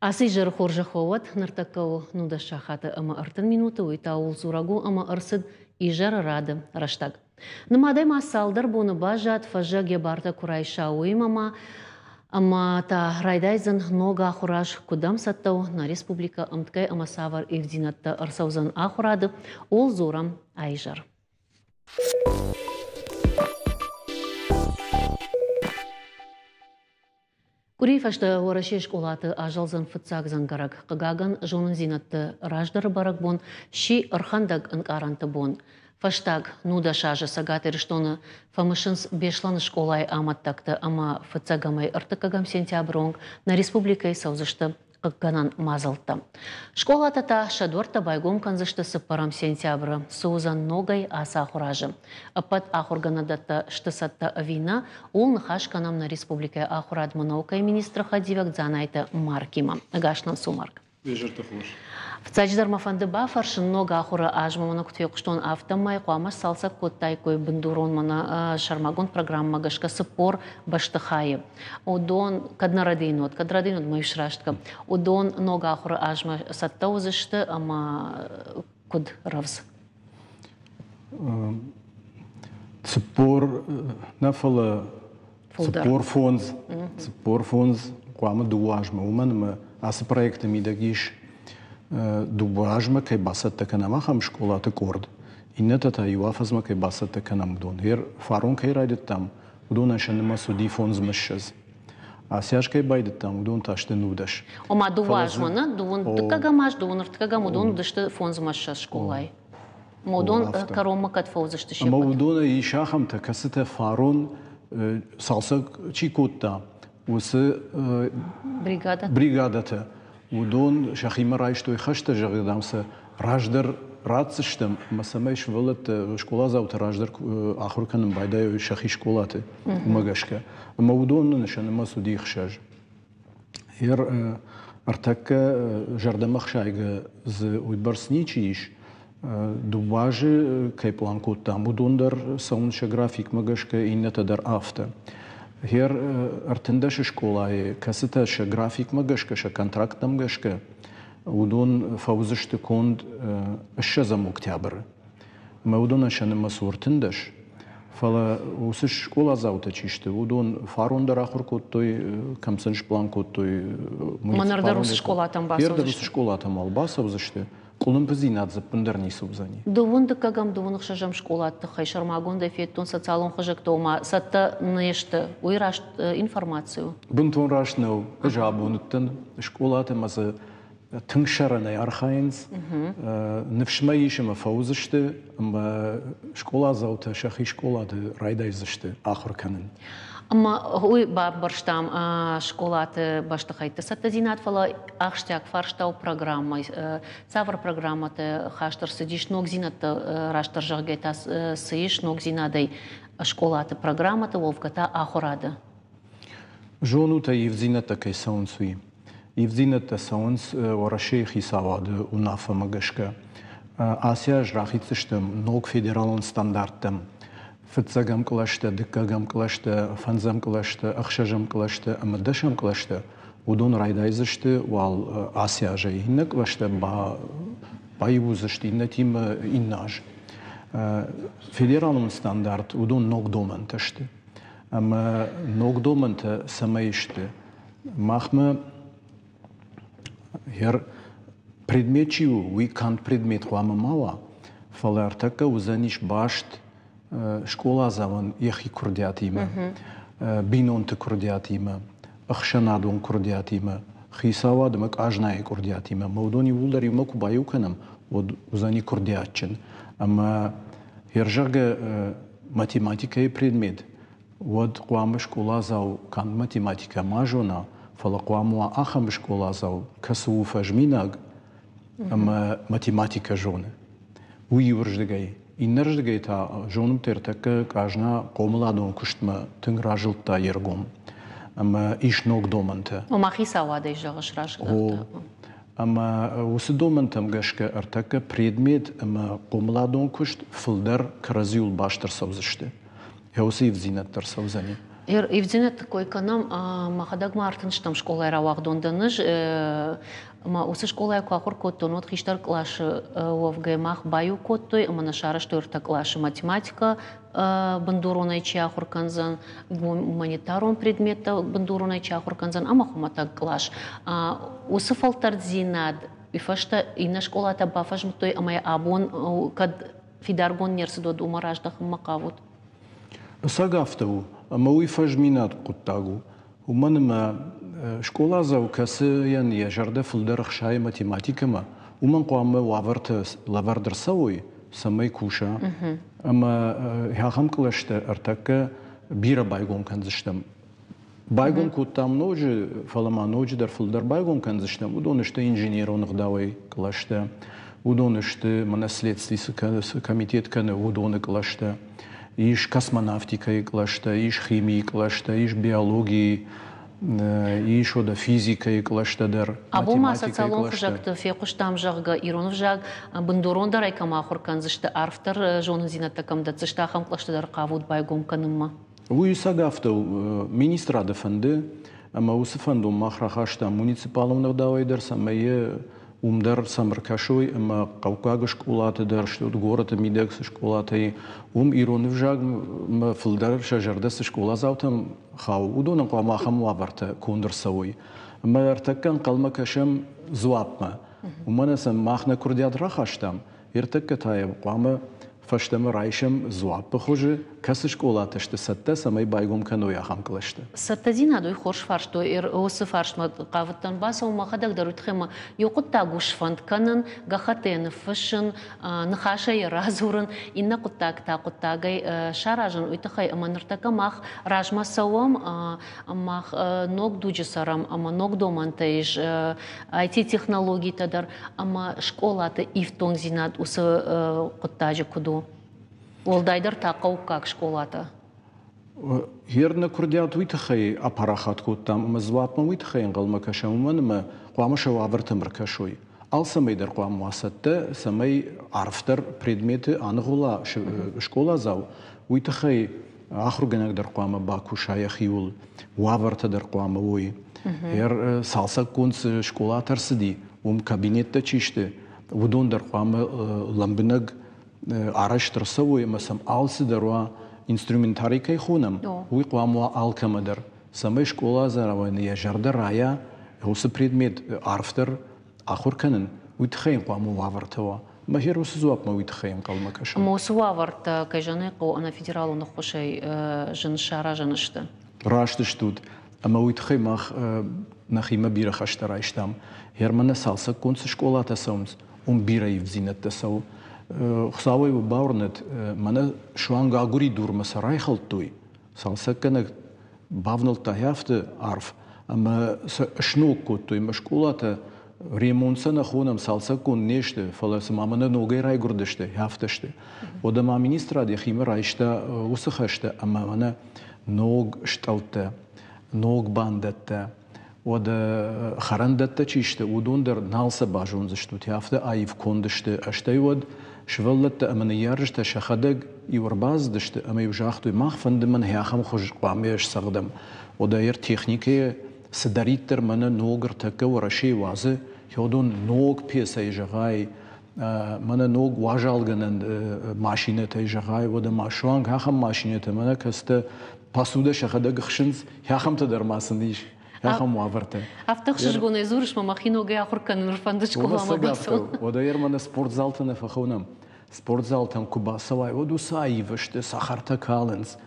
Асыжыр хоржаховат нартакау нуда шахата ама артын минуты уйтаул зурагу ама арсыд ижар рады раштаг. Намадай масалдар буны бажат фажаге барта курайша уймама ама та райдайзын нога ахураж кудам саттау на республика амткай ама савар ирдинатта арсаузан ахурады ол зурам айжар. Курифашта орашеш школаты ажалзан фыцак зангарак кыгаган жонын зинатты раждары барак бон ши архандак анкаранты бон. Фаштаг нуда шажа сагаты рештоны фамышынс бешланы школай аматтакты ама фыцагамай артыкагам сентябронг на республикай саузышты кыгганан мазалты. Школа тата шадворта байгом канзышты сыппарам сентябры соузан ногай аса хуражы. Апат ахурганадатта штысатта вина ол нахаш канам на республикай ахурадмы наукай министра хадивак дзанайты маркима. Гашнан сумарк. В цачдармафанды бафаршын нога ахура ажмамана кутвекштон автомай қуамаш салсак коттай кой бындурон мана шармагон программа гашка сыпор баштыхайы. Удон каднарадейнот майшраштка. Удон нога ахура ажма сатта узышты ама куд равз. Сыпор нафала сыпор фонз қуамы дуажма. Уманымы асы проекты мидагиш дубажма кай басатта канама хам школаты корд. Иннетата юафазма кай басатта канам дон. Хер фарон кай райдет там. Удон ашанема суди фонз мышшаз. А сяж кай байдет там. Удон ташты нудаш. Ома дуважма на дувон тыкагамаш дувон ртыкагам удон дышты фонз мышшаз школай. Модон карома кат фаузышты шепат. Ама удона и шахамта касыта фарон салса чикотта. Усы бригадата. Удон шахима райштой хашта жагдамса раждар рацштам масамайш волат школа завта раждар ахурканым байдай шахи школаты магашка. Ама удон нышаны масуди хшаж. Хер артака жардамах шайга з уйбарсничиш дубажи кай планкот там удондар саунша график магашка иннета дар авто. Хер артендаш школай касеташ график магашка контракт магашка удон фаузышты конд шазам октябрь. Мы удон ашаны масуртендаш фала усыш школа завта чишты удон фарондар ахур коттой камсанш план коттой манардарус школа там басу. Хер школа там албаса узышты. Колым пызинат запындарни субзани. Довонды кагам довонық шажам школатты хай шармагонда феттон социалон хажак тома сатта нешты уйрашт информацию. Бунтон рашнау жабуныттын школаты мазы тыңшаранай архайнс нефшмаишема фаузышты школа заута шахи школады райдайзышты ахыр канын. Ама уй барштам школаты баштахайты сатта зинат фала ахштяк фарштау программа цавр программаты хаштар сидиш ног зинатты раштар жагайта сыиш ног зинадай школаты программаты волвката ахурады. Жонута евзината кай саунсуи. Евзината саунс орашей хисавады унафа магашка. Асия жрахицыштым ног федералон стандарттым. Фыцагам клашта, дыккагам клашта, фанзам клашта, ахшажам клашта, амадашам клашта. Удон райдайзышты, уал Асия же инна клашта, байвузышты, инна тима иннаж. Федералун стандарт, удон ног доманташты. Ама ног доманта самаишты. Махма хер предметчиу, уикант предмет хуама мала, фалартака узаниш башт, школа заван яхи курдиатима, бинонты курдиатима, ахшанадон курдиатима, хисавадмак ажнай курдиатима. Маудони вулдари маку баюканам от узани курдиатчен. Ама ержага математика и предмет. Вот куама школа зав кан математика мажона, фала куамуа ахам школа зав касу фажминаг, ама математика жоне. Уйврждагай. Иннерждагай та жонум тертака кажна комладон куштма тынгражылта ергом. Ама иш ног доманта. Омахи савада ижагаш рашгата. Ама усидомен там гашка артака предмет ама комладон кушт филдер кразиул баштар савзышты. Я усы взинаттар савзани. Ивзинет такой канам махадаг мартын штам школа равагдонданыш ма усы школа кахур коттон от хиштар клаш овге мах баю коттой ама на шара штурта клаш математика бандуронай чахур канзан гуманитарон предмета бандуронай чахур канзан ама хуматаг клаш усы фалтар зинад ифашта ина школа та бафаш мтой ама абон кад фидаргон нерсдод умараждах макавут Сагафтау Мауи фажминат куттагу. Уманма школа зау касы ян жарда филдер хшай математика ма. Уман қуамы лавардыр сауи самай куша. Ама яхам кылашты артака бира байгон канзыштам. Байгон куттам ножи фалама ножи дар филдер байгон канзыштам. Удонышты инженер оных давай кылашты. Удонышты наследствие комитет каны удоны кылашты. Иш космонавтикой клашта, иш химией клашта, иш биологией, иш ода физикой клашта дар. Абума социалон хужакты фекуш там жагга иронов жаг бандурон дар айкама хурканзышты арфтар жонын зинаттакам да цыштахам клашта дар кавуд байгом канымма. Уй сагафты министрада фанды, ама усыфанду махрахашта муниципалымнық давайдар самайы умдар самаркашой, ама кавкага школаты дар, что город мидекс школаты, иронов жаг филдар шажарда школа заутам хау, удонан квамахам лаварта кондр савой. Ама артаккан калмакашам зуапма. Уманасам махна курдиат рахаштам, иртакка тая квама фаштама райшам зуаппа хуже, касы школатышты сатта самай байгом каноя хамкалашты. Саттазина дой хорш фаршто осы фаршма кавыттан баса умахадаг дарутхема йоқутта гушфанд канын гахатен фышын нахаша яразурын инна куттак та куттагай шаражын уйтахай аманыртака мах ражма савам мах ног дуджисарам ама ног домантайш IT технологии тадар ама школата ифтон зинат усы куттажы куду. Олдайдар тақау как школата? Ерна курдиат уйтахай апарахат куттам, ама звапма уйтахай ангалмакашам, уманама қуамаша вавыртамыр кашой. Ал самайдар қуам васатта, самай арфтар предметы анығула школа зау. Уйтахай ахруганагдар қуама баку шаяхиул, вавыртадар қуама ой. Ер салсак кунц школатар сиди, кабинетта чишты, удондар қуама ламбинаг араштыр савой масам алсы даруа инструментарикай хунам уй қуамуа алкамадар самай школа заравайны я жарда рая осы предмет арфтар ахур канын уйтхайын қуаму вавартава махер осы зуапма уйтхайын қалмакаша осы ваварта кайжаны қо ана федералуны хошай жыншара жынышты рашты штуд ама уйтхай мах нахима бира хаштарайштам ермана салса концы школата саумц бира и взинатта сау Хсавой баурнет, мана шуанга агури дурма сарайхал той. Салсакана бавнал таяфте арф, ама шнуку той машкулата ремонтса на хунам салсакун неште, фалас мамана ногай рай гурдеште, яфтеште. Ода ма министра де хима райшта усахаште, ама мана ног шталте, ног бандетте. Ода харандетте чиште, удондар налса бажун заштут яфте, аив кондеште, аштай од شفلت أمن يارجت شخدق يورباز دشت أما يوجاختو ما خفند من هياخم خوش قاميش سقدم وداير تكنيكي سداريتر من نوغر تكا ورشي وازه يودون نوغ بيسا يجغاي من نوغ واجالغنن ماشينة يجغاي ودا ماشوانگ هاخم ماشينة من كسته پاسوده شخدق خشنز هياخم تدر ماسنديش هاخم وافرته أفتخش جونا يزورش ما مخينو جاي آخر كان نرفندش كلها ما بسوا وداير من سبورت زالتنا فخونم سبورت زالتن كوباسواي ودو سايفشت سخرتا كالنز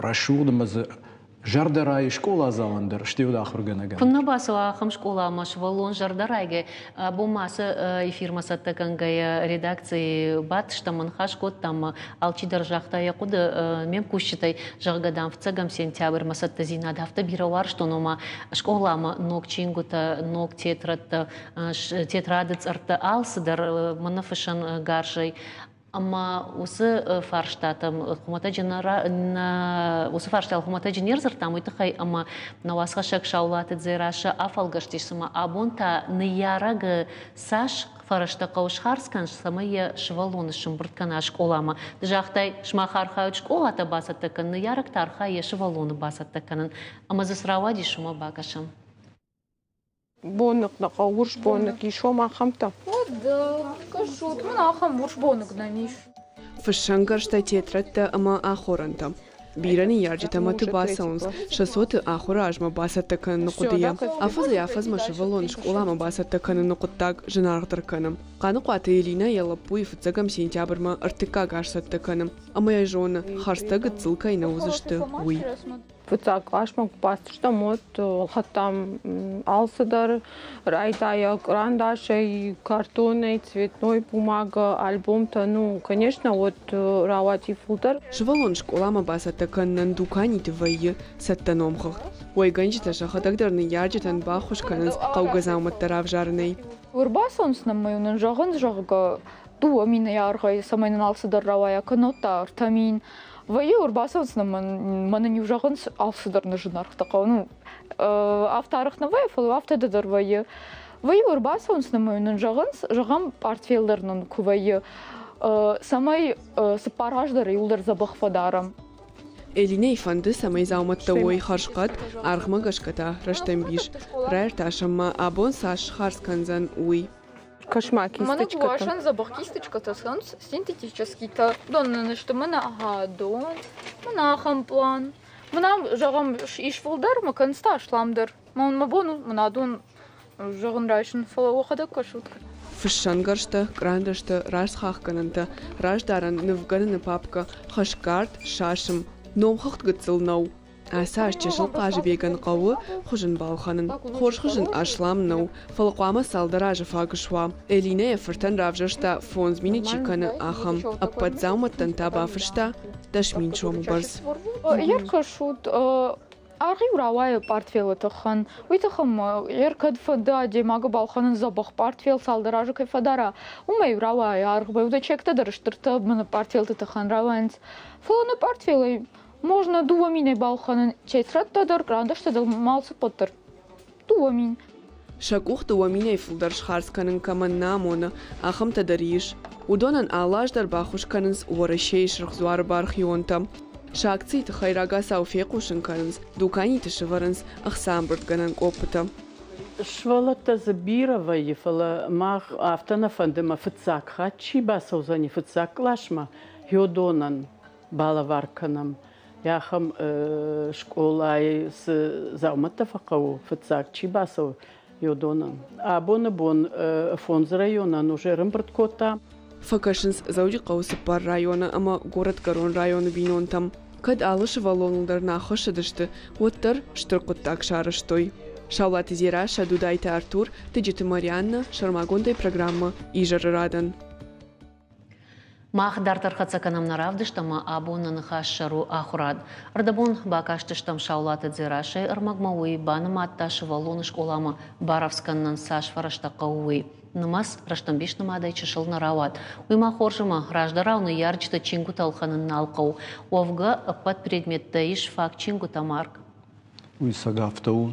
رشود مز جردراي شكولا زاندر شتيو داخر جناجا كنا باسوا خم شكولا مش والون جردرايجة بوماس эфир саттакангая редакции бат что манхаш кот там алчи держахта якуд мем кушчитай жагадам в цагам сентябрь масатта зина дафта биравар что нома школама ног чингута ног тетрат тетрады царта алсыдар манафышан гаршай Amma uсы фарштатам хумата женера усы фарштал хумата женерзер там уйты amma навасха шак шаулаты дзераша афалгаштишсыма абонта ныяраг саш фарашта каушхарскан самая швалон шымбырткана школама джахтай шмахарха школата басаттакан ныяраг тарха е швалон басаттаканын amma засравади шума багашам بونق نقاورش بونق يشو ما خمتا Да, кажут, мы ахам уж бонок на ниш. فالشنقرشتا تيترتا أما آخورنتا بيراني يارجتا ما تباسونز شسوت آخورا أجما باستا كان نقودية أفز يافز ما شفلون شكولا ما باستا كان نقودتاق جنارغتر كانم قانو قواتي لينا يلبوي فتزاقم سينتيابر ما ارتكا غاشتا كانم أما يجون خارستا قتزلكا ينوزشتا وي Фыцаклашмак пастышта мот хаттам алсыдар райтая карандашей картонной цветной бумага альбом-то ну конечно вот равати фултер швалон школама басата каннан дукани твои саттаномхах ой ганчта шахадагдерны яржитан бахуш канас каугазамат тарав жарней Урбасонс на мою нажаган жага ту амина яргай самайнан алсыдар равая канота артамин Вайы урбасонс на мана не ужаган алсыдар на жинарх такого ну автарых на вайфал автодар вайы урбасонс на мою нажаган жагам портфелдернан кувайы самай сапараждар юлдар забахфадарам Элиней фанды самай зауматта ой харшкат аргма гашката раштамбиш райр ташама абон саш харсканзан уй Кошмак кисточка. Мана гуашан забах кисточка-то синтетический-то. Донна что мана ага дон. Мана хамплан. Мана жагам ишфулдар макан сташламдар. Ман мабону мана дон жаган райшин фалауахада кашутка. Фшангаршта грандашта расхахкананта рajdaran нывганны папка хашкарт шашым номхахт гыцылнау Асаш чешыл қажы беган қауы құжын балханын. Қорш құжын ашламнау. Фалқуама салдаражы фагышуа. Элине ефіртан равжашта фонзмини чиканы ахам. Аппадзауматтан табафышта дашмин шому барз. Яркашут арги уравай портфел тхан. Уйтахам яркад фада демага балханын забах портфел салдаражы кайфадара. Умай уравай аргбай уда чекта дарыштырта мына портфел тхан раванс. Фаланы портфелы Можно дуамине балханын четраттадар грандашта малсы поттыр. Дуамин. Шакух дуамине фулдар шхарсканын каманна мона ахам тадариш. Удонан алаждар бахушканынс уарашейш рхзуар бархионта. Шакци тхайрагас ауфекушын канынс дукани тышыварынс ахсамбырт ганан опыта. Швалата забирава ефала мах автана фандема фыцак хачи басаузани фыцак лашма йодонан балаварканам. Яхам школай с заумата факау фыцак чибасов йодонан. А бон фонд района уже рымбрткота. Факашинс зауди қаусы пар района, ама город Гарон районы бинонтам. Кад алышы валонылдар нахошыдышты, оттар штырқыттак шарыштой. Шаулат изера Шадудайта Артур, Тыджиты Марианна, Шармагондай программа Ижары Радан. Мах дартархацаканам наравдыштама абонны хашшару ахурад. Ардабон бакаштыштам шаулаты дзерашай армагмауи баным атташы валоныш олама баравсканнан саш фараштақауи. Нымас раштамбиш нымадай чышыл нарават. Уйма хоржыма раждарауны ярчыта чингу талханын налқау. Овга аппат предметта иш фак чингу тамарк. Уй сагафтау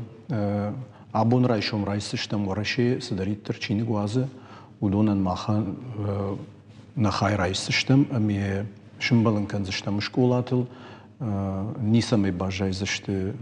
абон райшом райсыштам вараши садариттер чини гуазы. Удонан махан нахай райсыштам, ами шымбалын канзыштам школатыл, нисамай бажай зашты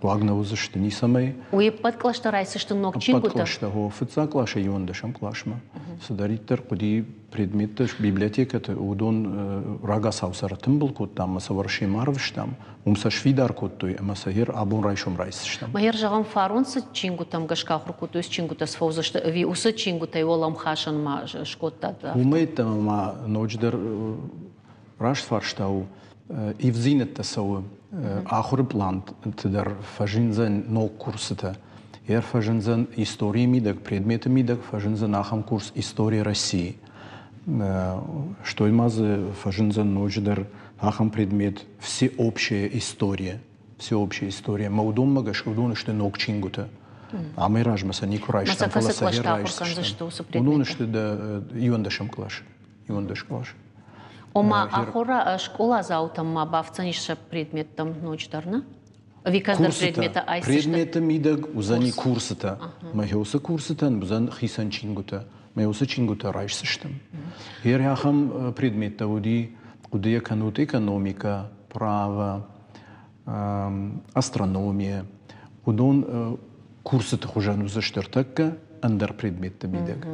плагнау зашты нисамай. Уй подклашта райсышты ног чингута? Подклашта, го фыца клаша йондашам клашма. Садариттер куди предметташ библиотеката удон рага саусаратым был кот там, маса варши марвштам, умса швидар кот той, маса хер абон райшом райсыштам. Майер жагам фарунсы чингутам гашкахур кутуис чингутас фаузашты, ви усы чингутай олам хашан ма шкоттата. Умейтам ма ночдер раш фарштау и взинетта сау ахур план тедер фажинзен ног курсыта. Фажинзен истории мидак, предметы мидак, фажинзен ахам курс истории России. Что имазы фажинзен ночдер ахам предмет всеобщая история. Всеобщая история. Маудом магаш удон что ног чингута. А мы ражмаса никурай штам фаласа герайс. Удон что да юндашам клаш. юндаш клаш. Ома ахора школа заутамма бавцанишша предметтам ночдарна? Виказдыр предмета айсышты? Предметі мидаг узани курсыта. Махеусы курсытан бузан хисан чингута. Махеусы чингута райшсыштым. Хер яхам предметта удия канут экономика, право, астрономия. Удон курсыты хужан узаштыртакка андер предметта мидаг.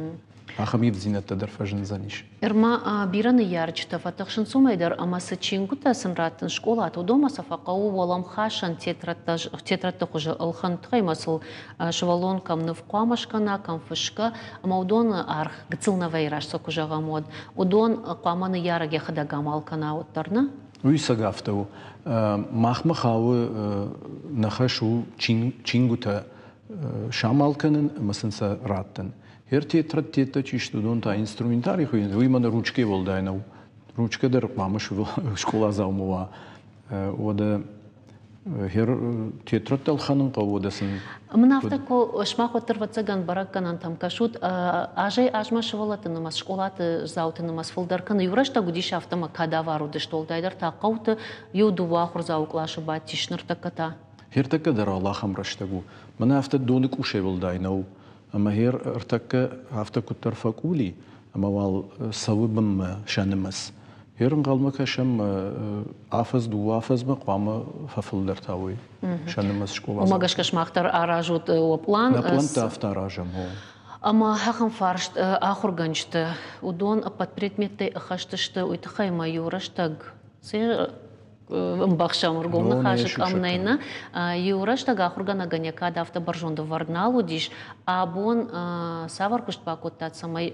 Ахам евзинатта дарфажын заниш. Ирма бираны ярчта фатахшын сумайдар амасы чингута сынратын школат удома сафақау волам хашан тетратта хужа алхан тхаймасыл швалон кам навқамашкана кам фышка ама удон арх гцылна вайраш сокужага мод удон қаманы яраге хадагамал кана оттарна Уй сагафтау махмахау нахашу чингута шамалканын масынса раттын. Her tetrattetta çeşitli don ta instrumentari koyun. Uymana ruçke voldayna. Ruçke der mamış şkola zavmova. O da her tetrattal xanın qavodasın. Мынавта ко шмах оттырватсаган баракканан там кашут ажай ажма швалатын мас школаты заутын мас фулдаркан юрашта гудиш автома кадавару дештолдайдар та қауты юдува хурзауклашы батишныр таката. Her takka der Allah'ım raştagu. Mana hafta donik uşe voldayna. Ama her ارتكا hafta kuttar fakuli ama wal savubum şanımız. Herın qalmak aşam afaz du afaz mı qama fafıldır tavi şanımız şkola. Oma gaşkaş mahtar arajut o plan. Na plan tafta arajam o. Ama хахам фаршт ахурганчты удон под предметты хаштышты уйтхайма юраштаг. Се Бахшамургомна хашик амнайна юраштаг ахургана ганяка дафта баржонда варналу диш абон саваркушт пакоттат самай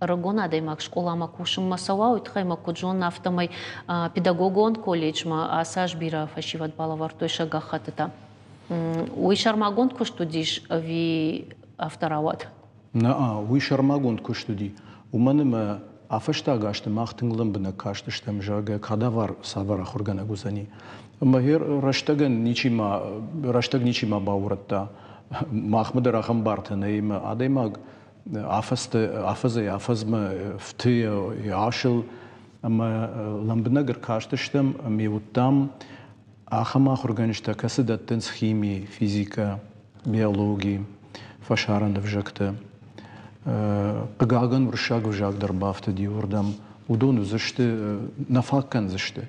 рагона даймак школама кушым масава уйтхайма куджон автомай педагогон колледжма асаж бира фашиват балавар той шага хатата уй шармагон кушту диш ви авторават На уй шармагон кушту ди уманыма Афашта гашты махтынглым бына каштыштым жага кадавар савара хургана гузани. Махер раштаган ничима бауратта махмыдар ахам бартанайм адаймаг афазма фты ашыл ама ламбнагар каштыштым мевуттам ахама хурганишта касыдаттын химия, физика, биология, фашаран вжакты. Qıgağın vurşaq vurşaqdır bafta diyordam. Udon uzıştı, nafakkan uzıştı.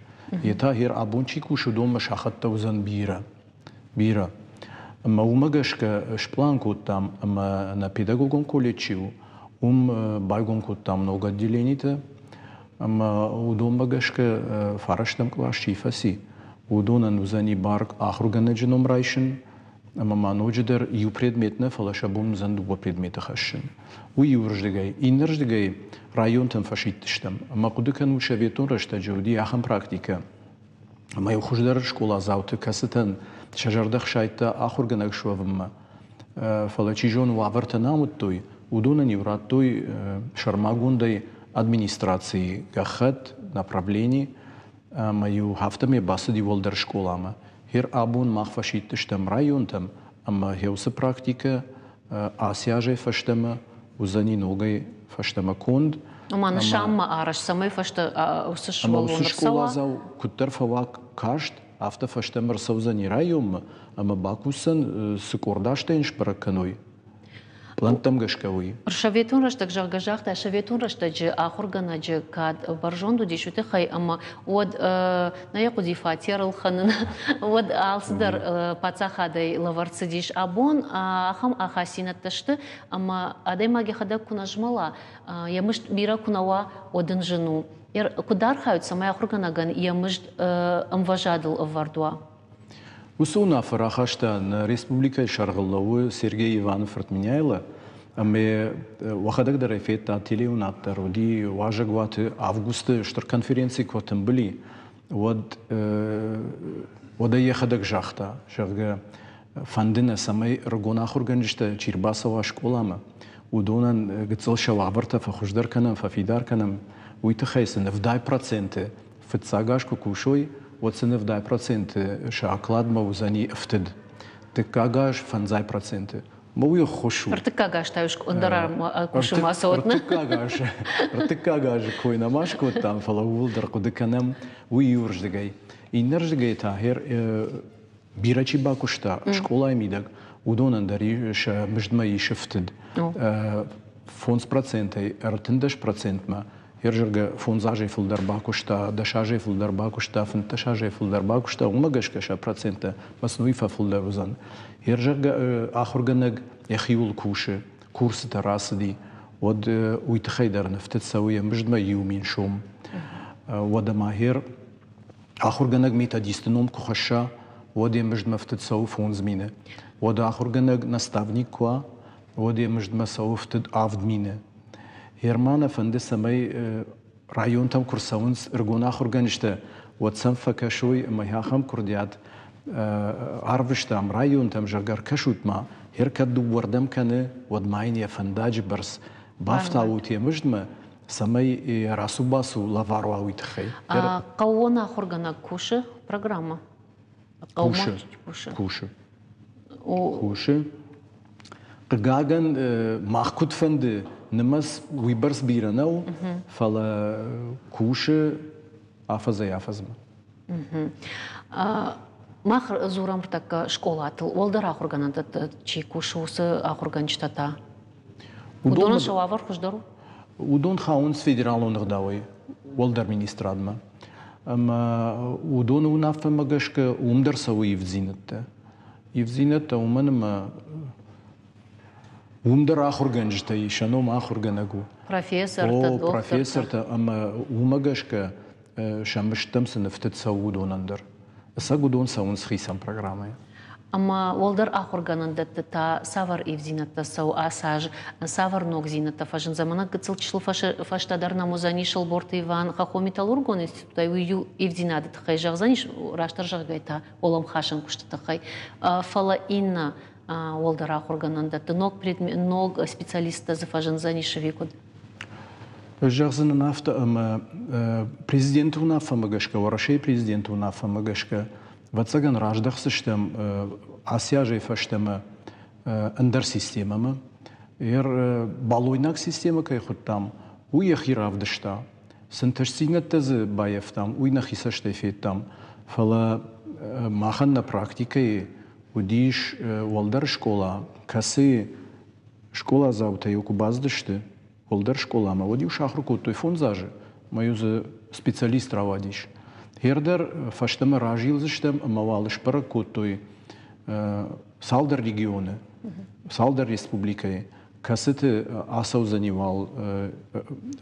Yeta her abonçi kuş udon maşahatta uzan bira. Ama umagaşka şplan kuttam, ama na pedagogon koleçiu, baygon kuttam много отделений-то, ama udon bagaşka faraştam klaş çifasi. Udonan uzani bark ahurgana genom rayşın, ama manojder yu predmetne falaşabum zan duba predmete haşın. Uy yurjdigay, inrjdigay rayontan faşittiştem. Ama kudukan uşavetun raşta jevdi aham praktika. Ama yu xujder şkola zavtı kasıtan şajardak şaytta ahurganak şovamma. Falaçijon vavarta namuttoy, udonan yurattoy şarmagunday администрации гахат направлений мою хафтаме басади волдер школама. Хер абун мах фашиттиштем районтам, ама хеуса практика асяже фаштема узани ногай фаштема конд. Ама шамма араш самай фашта усышвалон рсала. Ама школа зау куттер фавак кашт, афта фаштема рсаузани районма, ама бакусан сыкордаштен шпараканой. Плантам гашкауи. Шаветун раштак жагажахта, шаветун раштаджи ахургана джи кад баржонду дишуте хай ама од на якуди фатирл ханна од алсдар пацахадай лаварцы диш абон ахам ахасинатташты ама адаймаги хада кунажмала ямыш бира кунава одын жену. Ер кудар хают самая ахурганаган ямыш амважадыл вардуа. Усуна фарахашта на Республика Шаргаллауы Сергей Иванов отменяйла, а мы вахадак дарефет телеун аттаруди важагваты августа штар конференции кватым были, вот ехадак жахта, шарга фандина самай рагонах органишта Чирбасова школама, удонан гцел шавабарта фахуждар канам фафидар канам, уйтахайсан в 2% фцагашку кушой. Вот цены в 2% шаклад маузани втед. Ты кагаш фанзай проценты. موی خوشو ارتکاگاش تایش اندرار کشم آسودنا ارتکاگاش کوی نماش کودتام فلاول در قد کنم وی یورج دگی این نرج دگی تاهر بیرچی با کشتا شکولای میدگ ودونن دریش مجدمایی شفتد 5% ارتندش % ما يرجع فونزاجي في الدربا كشتا دشاجي في الدربا كشتا فنتشاجي في الدربا كشتا وما قش كشا برسنت مصنوعي في الدربزان يرجع آخر جنگ يخيول كوشة كورس تراسدي ود ويتخيدر نفتت سوية مجد يومين شوم ود ماهر آخر جنگ ميتا ديستنوم كخشا ودي مجد مفتت سو فونز مينه ود آخر جنگ نستافني كوا ودي مجد ما سو فتت آفد مينه هرمانا فندي سمي رايون تام كورساونس رجونا خرجانشته واتسام فكشوي ما ياخم كرديات عرفشتام رايون تام جرجر كشوت ما هركدو وردم كان ودماين يا فنداج برس بافتا وتي مجدما سمي راسو باسو لافاروا ويتخي قونا خرجانا كوشه программа كوشه قاعن ماخد فند نمس ويبرس بيرناو فلا كوشه افز يافزم ماخر زورам так школатыл олдара хургананда чи кушусы ахурганчтата удон шавар хуждару удон хаунс федерал ондагдавай олдар министрадма ама удон унафа магашка умдерсавы евзинетта уманма умдар ахурганжтай шаном ахурганагу профессор ама умагашка шамштам снафтет саудонандер сагудон саунс хисам программы ама олдар ахургананда та савар евзинетта сау асаж савар ногзинетта фажын заманат гыцылчыл фаштадар намозанишыл борты иван хахо металлургон института ю евзинадет хай жагзаниш раштар жагайта олам хашын куштата хай фала инна олдара хургананда ног специалиста зафажен за нишевикод. Жахзана нафта президенту нафа магашка ворашей президенту нафа магашка вацаган раждахсыштам асяжей фаштама андер системама балойнак система кай хуттам уяхиравдышта сенташсинат тазы баевтам уйнахисаштай феттам фала маханна практикой وديش والدر شكولا كسي شكولا زاوتا يوكو بازدشتي والدر شكولا ما وديوش آخر كوتوي فونزاجي ما يوز سبيциалист равадيش هيردر فاشتم راجيل زشتم ما والش برا كوتوي سالدر ريجيوني سالدر ريسبوبليكي كسيت آساو زنيوال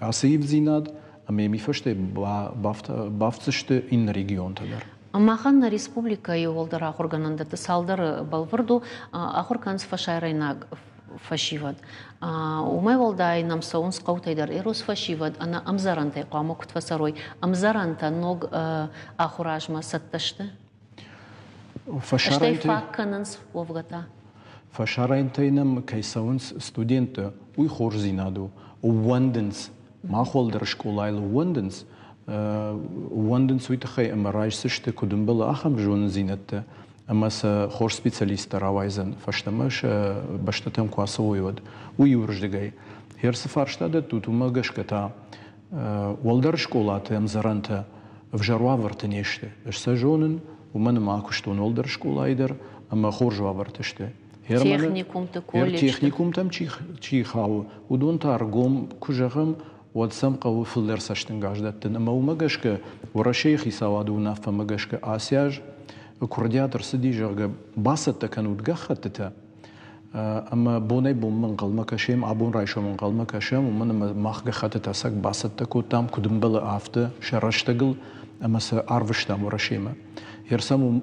آسيب زيناد أما ميفشتي بافتشتي إن ريجيون تدر Маханна республика и олдара ахургананда салдар балварду ахурканс фашайрайнаг фашивад. Умай волдай нам саунс qautayдар эрус фашивад ана амзарантай qamok тфасарой амзаранта ног ахуражма сатташты. Фашарайнтай факкананс овгата. Фашарайнтайнам кайсаунс студенты уй хорзинаду уанденс махолдар школайлы уанденс وندن سويت خي أما رايش سشت كدوم بلا أخم جون زينته أما سخور سبيциалист راويزن فاشتماش باشتتم كواسوي ود ويورج دقي هير سفارشتاده توما قشكتا والدر شكولات أمزرانته في جروا ورتنيشته إيش سجونن ومن ما كشتون والدر شكولايدر أما خور جوا ورتشته تخنيكم تقول تخنيكم تم شي خاو ودون تارجم كجهم واتسام قوي في الدرس اشتن قاعدتن اما وماجشك ورا شيخي سوادو نافا ماجشك اسياج كرديات رسدي جرج باسط كانوا تقختتا اما بوني بوم من قلما كشيم ابون رايشو من قلما كشيم ومن ما خختتا سك باسط كوتام كدم بلا افته شرشتقل اما سارفشتا ورا شيما يرسمو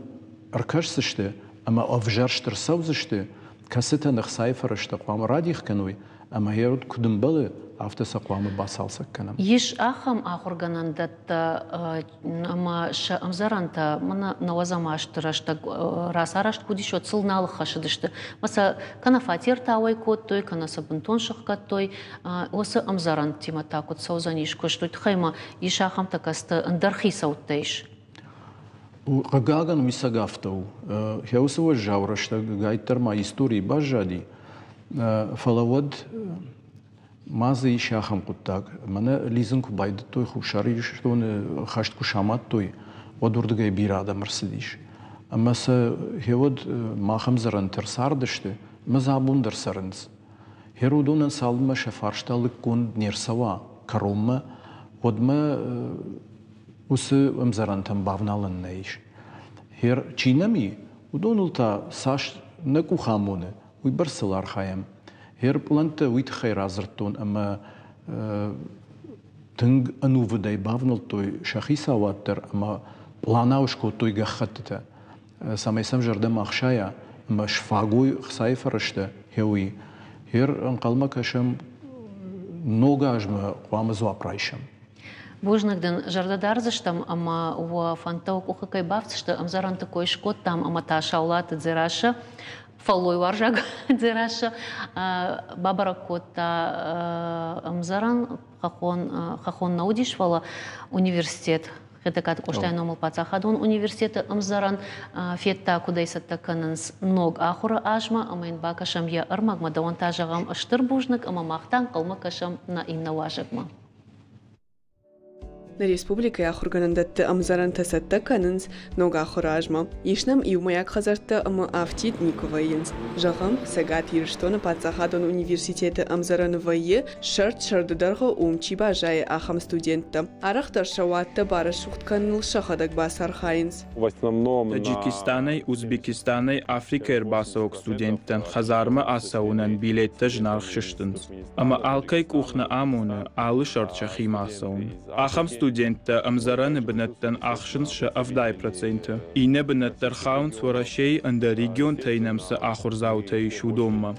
اركاش سشته اما افجرشتر سوزشته كاستا نخسايفرشتا قام راديخ كانوي اما هيرود كدم بلا after سقوام باسال سكنام. يش أخم آخر جنندت أما أمزرانتا منا نوازماش تراشتا راساراشت كوديشو تصل نالخش دشت. مثلا كنا فاتير تاوي كوتوي كنا سبنتون شخكتوي وس أمزرانتي متا كوت سوزانيش كوشتوي تخيما يش أخم تكست اندرخي سوتيش. وقاعن ويسقافتو. هيوسو الجاورشتا قايتر ما يستوري بجادي. فلود مازی شاخم قطعک من لیزن کو باید توی خوشاری شدون خشت کو شامات توی و دوردگی بیراده مرسدیش اما س هود ما خمزرن ترسار داشته مزابون در سرنز هرودون سالم شفارشتالک کند نیرسوا کروم ودم وس امزرن تم باونالن نیش هر چینمی ودونلتا ساش نکو خامونه وی برسلار خایم هر پلانت ویت خیر ازرتون اما تنگ انو ودای باونل توی شخیصا واتر اما پلاناوش کو توی گخته ساميسم جردم أخشايا مش فاقوي خساي فرشته هوي هير انقلما كشم نوغاج ما قوام زوا برايشم Божнагден жардадар заштам, ама у фантау куха кай бавцшта, амзаран такой шкот там, ама та шаулата дзераша, фалой варжаг дзераша, бабара кота амзаран хахон наудиш фала университет. Это как коштайно мол пацахадун университета амзаран фетта кудайсатта кананс ног ахура ажма, амайн бакашам я армагма давантажагам аштыр бужнак, ама махтан калмакашам на иннаважагма. На республика ахурганандатты амзаран тасатта канынс нога хуражма. Ишнам иумаяк хазарта ама автит никоваинс. Жагам сагат ирштона пацахадон университета амзаран вайе шарт шардударга умчиба жай ахам студентта. Арахтар шаватта барашухт каныл шахадак басар хайнс. В основном Таджикистанай, Узбекистанай, Африка ирбасок студенттен хазарма асаунан билетта жнархшыштынс. Ама алкай кухна амуна алы шартшахи масаун. Ахам студентта амзаран бнаттан ахшынс ша авдай проценты. Ине бнаттар хаунс варашей анда регион тайнамса ахурзаутай шудомма.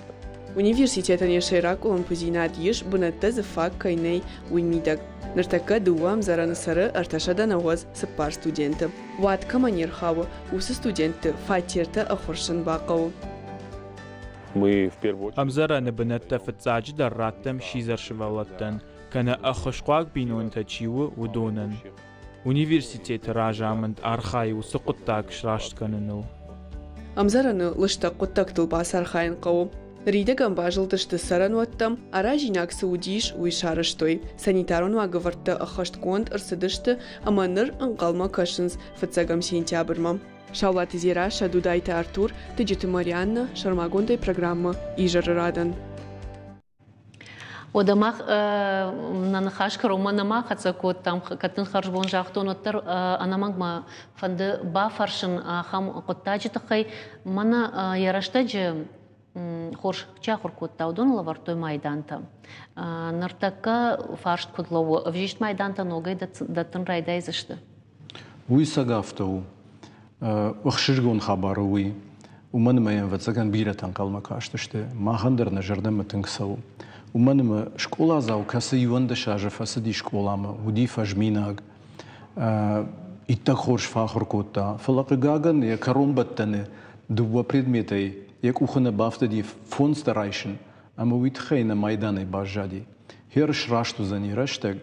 Университетан яшайрак улан пузинат еш бнатта зафак кайней уймидак. Нартака дуам заран сары арташадан ауаз сыппар студенты. Ват каманер хава усы студенты фатерта ахуршын бақау. мы в первую очередь Амзаран бнатта фатсаджи дарраттам шизаршивалаттан. Kana أخشقاق بينون تجيو ودونن. Университет ражамент архай усقطاق شراشت كننو. Амзараны лышта қоттақтыл басар хайын қау. Ридаган бажылдышты саран уаттам, аражинак саудиш уишарыштой. Санитарон вагаварты ахашт конд ырсыдышты, аманыр анқалма кашынс фатсагам сентябрьма. Шаулат изера Шадудайта Артур, Тыджиты Марианна, Шармагондай программа Ижар Радан. Одамах нанахашка романамах ацакот там катын харжбон жахтон оттар анамагма фанды ба фаршын хам коттаджи тахай мана яраштаджи хорш чахур коттаудон лавартой майданта нартака фаршт кодлово вжишт майданта ногай датын райдай зашты وی سگافتو وخشرگون خبروی ومن ما ينفتزكن بيرتن قلما كاشتشته ما خندر نجردم تنكسو ومن ما شكولا زاو كسي يوندش اجا فسدي شكولا ما ودي فجميناغ итахорш фахор кота фалакаган я каромбаттане дуба предметей як ухна бафтади фонстерайшн ама витхейна майдане бажади херш рашту за нираштаг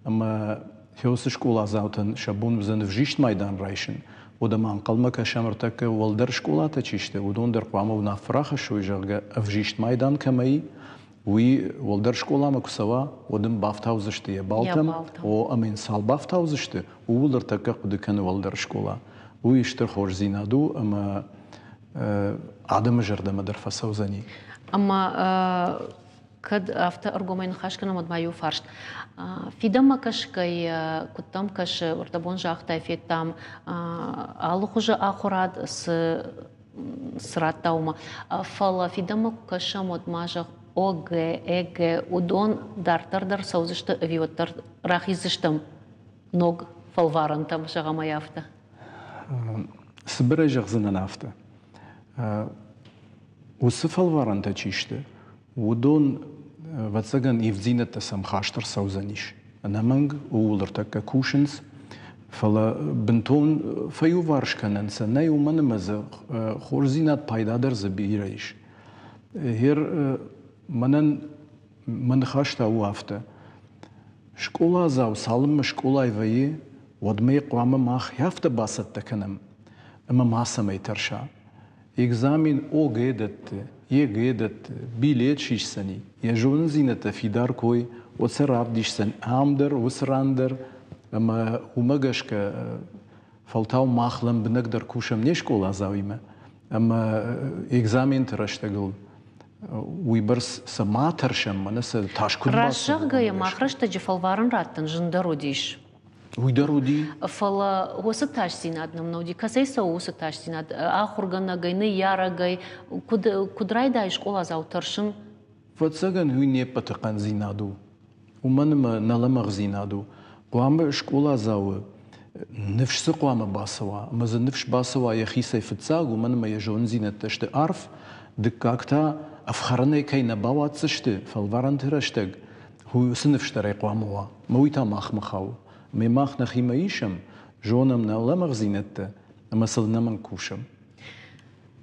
ама хеос школа заутен шабун зен вжишт майдан райшн ода ман калмака шамртак волдер школата чиште удондер квамов на фраха шуйжага вжишт майдан камай وی ولدر شکولا مکسوا ودم بافتاوزشته یه بالتم و امین سال بافتاوزشته و ولدر تکه قدکن ولدر شکولا وی اشتر خوش زینادو اما عدم جردم در فسوزنی اما كد أفتا أرجومين خاشكنا مدمايو فرشت في دم كش كي كتام كش ورتبون جاختا في تام على خجة آخرات سراتاوما فلا في دم كش مدماجه Оге, еге, удон, дар саузышты, виоттар рахизыштым, ног фалварантам шагама яфта. Сбере жагзына нафта. Усы фалваранта чишты, удон вацаган ивзината сам хаштар саузаниш. Анаманг уулар така кушинс, фала бентон фаю варшкананса, не уманамаза хорзинат пайдадар забирайш. Хер من خاشتا وافته شکولا زاو سالم شکولای وی ودمی قوام ماخ یافته باست تکنم اما ما سمی ترشا اگزامین او گیدت يجدت بيليت شيش سني يجون زينة في دار كوي وسراب ديش سن عامدر وسراندر أما ومجش ك فلتاو ماخلم بنقدر كوشم نشكول عزاويمه أما إكزامين ترشتغل ويبرس سما ترشم منس تاشكون راشق جاي ماخرش تجفلوارن راتن جندروديش ويدرودي فلا هو ستاش سيناد نمنودي كسيسا هو ستاش سيناد آخر جنا جاي يارا جاي كود رايدا شكول عزاو ترشم فتسجن هو نيبتقن زينادو ومن ما نلمغ زينادو قام شكول عزاو نفش سقوام باسوا مازال نفش باسوا يخيسي فتساق ومن ما يجون زينة تشت أعرف دكاكتا أفخرني كي نباوات تشت فالفارن ترشتق هو سنفش تري قواموا مويتا ماخ مخاو مي ماخ نخي مايشم جونا من لمغ زينة أما صلنا من كوشم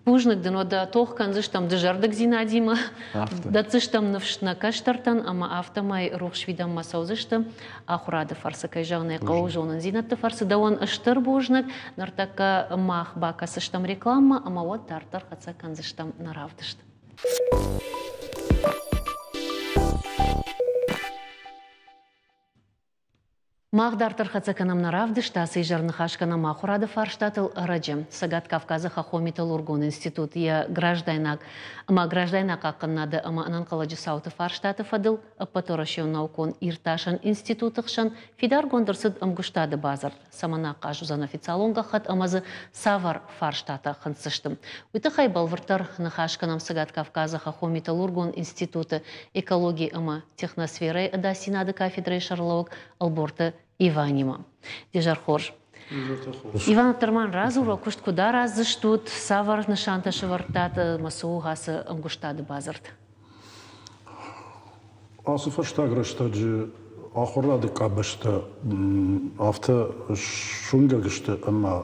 Пужник дено да тох канзыштам дежардык зинадима, да цыштам навшна каштартан, ама автомай рухшвидам масаузыштам, ахурады фарсы кайжагны каужонын зинатты фарсы даван ыштыр бужник, нартака мах бака сыштам реклама, ама вот тартар хатса канзыштам наравдышт. Магдартар хацаканам наравдышта сейжарныхашкана махурады фарштатыл ырыжым. Сагат Кавказы хахо металлургон институт я граждайнак акыннады ама анан каладжы сауты фарштаты фадыл аппаторашев наукон ирташан институтықшан фидар гондырсыд ымгуштады базар. Самана кажузан официалонга хат амазы савар фарштаты хынсыштым. Уйты хайбалвыртар нахашканам Сагат Кавказы хахо металлургон институты экологии ама техносферой адасинады кафедрой шарлаук алборты Иванима. Дежар хорж. Иван Тарман разура кушт куда разыштут савар нышанта шывартат масугасы ымгуштады базарт. Асыфа штагрыштаджы ахурады кабышты авто шунгагышты ама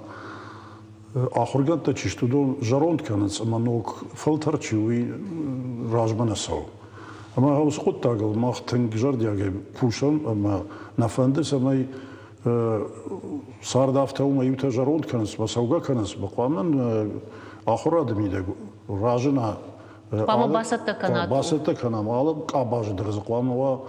ахургатта чиштудон жаронтканец ама ног фылтарчуи ражманасау. Ама хаус құттағыл мақтың жардияге пушам, ама нафандыс амай сарды автаума юта жаронд каныс, басауға каныс, бақуамын ахурады мейді ражына басатта канам алып, қабажы дырызы қуамыва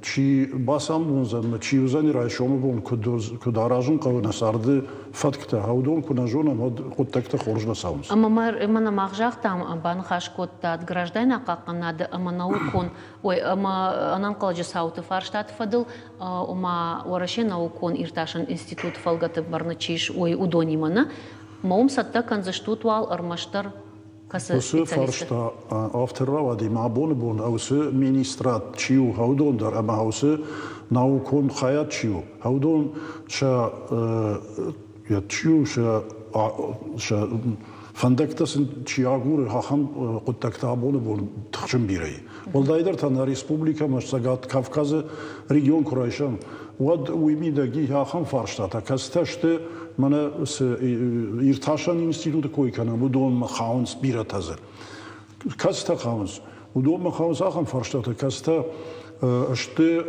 чи басам бунзан, чи юзани райшомы бун, куда ражын қауына сарды фаткта, хаудон куна жона құттақта қоржна саумыз. Ама мана мағжақтам баны хашкотта от граждайна қаққанады, ама наукон, ама анан қалжы сауты фарштаты фадыл, ама уараше наукон ирташын институт фалгаты барны чиш, удонимана, маум сатта канзыштут вал армаштар Осы фаршта авторравади мабоны бон, аусы министрат чиу хаудон дар, ама аусы наукон хаят чиу. Хаудон ша чиу ша фандактасын чиагуры хахам құттакта абоны бон тұқшын бирай. Болдайдар тана республика Сагат Кавказы регион құрайшам. Уад уймидаги хахам фарштата. Касташты Мана ирташан институты койкана, удон махаунс биратазы. Каста хаунс, удон махаунс ахам фарштата, каста ашты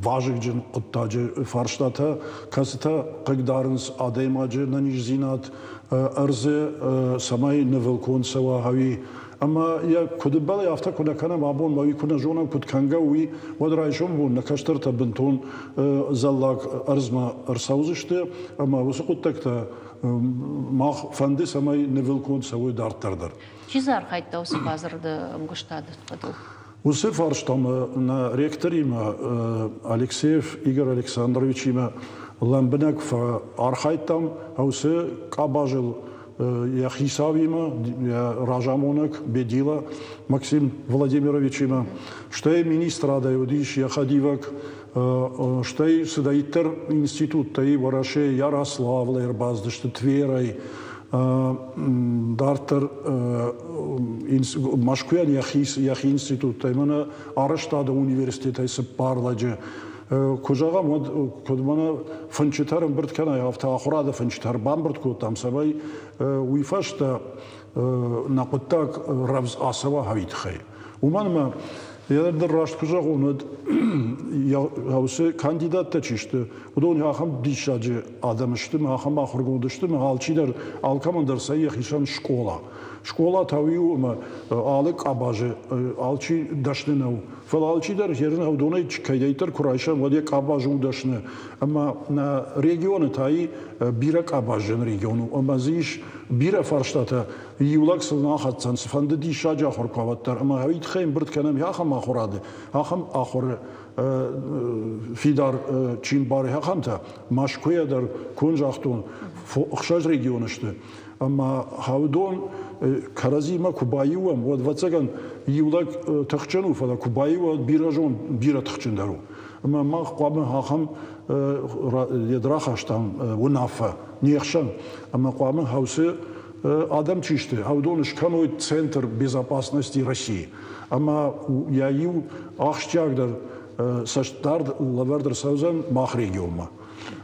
важик джин құттаджы фарштата, каста қыгдарынс адаймаджы нанижзинат, арзы самай невелкон сава хави. Ама я кудыбалы авта куна кана мабон мави куна жона кудканга уи вадрайшом бун накаштырта бентон заллак арзма арсаузышты ама усы куттакта мах фанды самай невелкон савой дарттардар. Чизар хайтта усы базарды мгуштады фадыл? Усы фарштам на ректорима Алексеев Игорь Александрович има ламбнак фа архайтам усы кабажил Я Хисавима, я Ражамонок, Бедила, Максим Владимировичима, что я министра даюдиш, я Хадивак, что я Садаитер институт, таи Вараше, Ярослав, Лербазды, что Тверай, Дартер, Машкуян, Яхи институт, таи мана Араштада университета, Сепарладже, Кужага мана фанчитарым бірт кана яфта ахурада фанчитар бамбырт ку там сабай уйфашта нақуттак равз асава хавитхай. Уманма ядер рашт кужага унад хаусы кандидатта чишты. Удон яхам дишаджы адамышты, яхам ахургудышты, алчидар алкамандар сай яхишан школа. школа тавиу алык абажы алчи дашненау фал алчи дар жерна авдоны кайдайтар курайшан вадек абажы удашны ама на регионы тай бирак абажын региону ама зиш бира фарштата юлак сылна хатсан сфанды ди шажа хоркаваттар ама хавит хем брт канам яхам ахурады ахам ахур фидар чин бар яхамта машкоя дар кунжахтун خشاج ريجيونشته أما هودون كرازيما كوبايوام ودفتسكان يولك تخشنو فلا كوبايو بيراجون بيرا تخشن دارو أما ما قام هاخم يدراخشتان ونافا نيخشان أما قام هاوسي آدم تشته هودونش كانوا центр безопасности России أما يايو أخشتياقدر ساشتارد لوردر سوزن ماخ ريجيوما